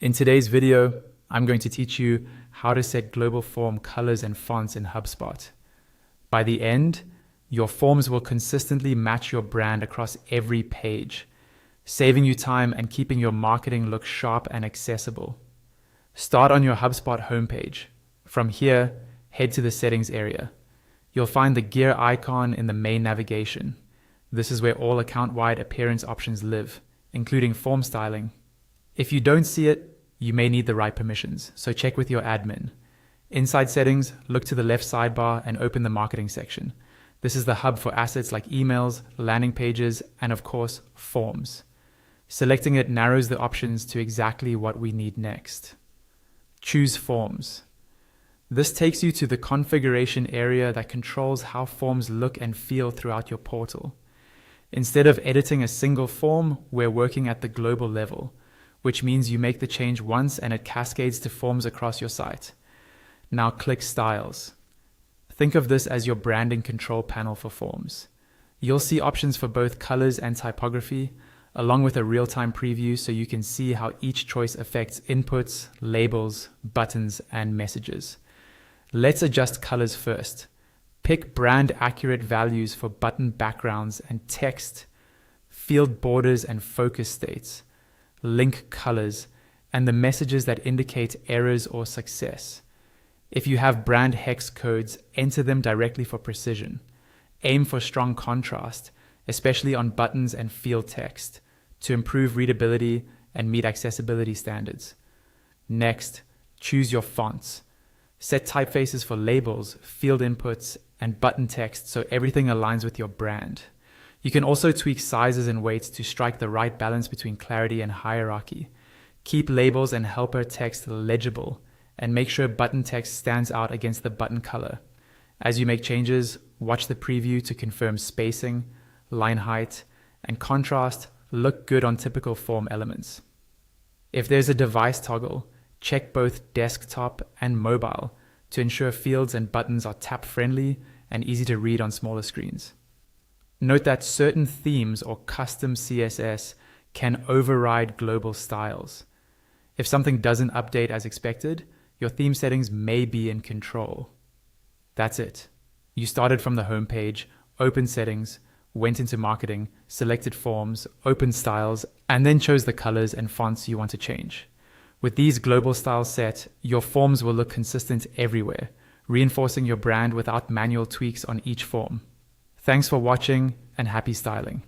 In today's video, I'm going to teach you how to set global form colors and fonts in HubSpot. By the end, your forms will consistently match your brand across every page, saving you time and keeping your marketing look sharp and accessible. Start on your HubSpot homepage. From here, head to the settings area. You'll find the gear icon in the main navigation. This is where all account-wide appearance options live, including form styling. If you don't see it, you may need the right permissions, so check with your admin. Inside settings, look to the left sidebar and open the marketing section. This is the hub for assets like emails, landing pages, and of course, forms. Selecting it narrows the options to exactly what we need next. Choose forms. This takes you to the configuration area that controls how forms look and feel throughout your portal. Instead of editing a single form, we're working at the global level, which means you make the change once and it cascades to forms across your site. Now click Styles. Think of this as your branding control panel for forms. You'll see options for both colors and typography, along with a real-time preview so you can see how each choice affects inputs, labels, buttons, and messages. Let's adjust colors first. Pick brand-accurate values for button backgrounds and text, field borders and focus states, link colors, and the messages that indicate errors or success. If you have brand hex codes, enter them directly for precision. Aim for strong contrast, especially on buttons and field text, to improve readability and meet accessibility standards. Next, choose your fonts. Set typefaces for labels, field inputs, and button text so everything aligns with your brand. You can also tweak sizes and weights to strike the right balance between clarity and hierarchy. Keep labels and helper text legible, and make sure button text stands out against the button color. As you make changes, watch the preview to confirm spacing, line height, and contrast look good on typical form elements. If there's a device toggle, check both desktop and mobile to ensure fields and buttons are tap-friendly and easy to read on smaller screens. Note that certain themes or custom CSS can override global styles. If something doesn't update as expected, your theme settings may be in control. That's it. You started from the homepage, opened settings, went into marketing, selected forms, opened styles, and then chose the colors and fonts you want to change. With these global styles set, your forms will look consistent everywhere, reinforcing your brand without manual tweaks on each form. Thanks for watching and happy styling.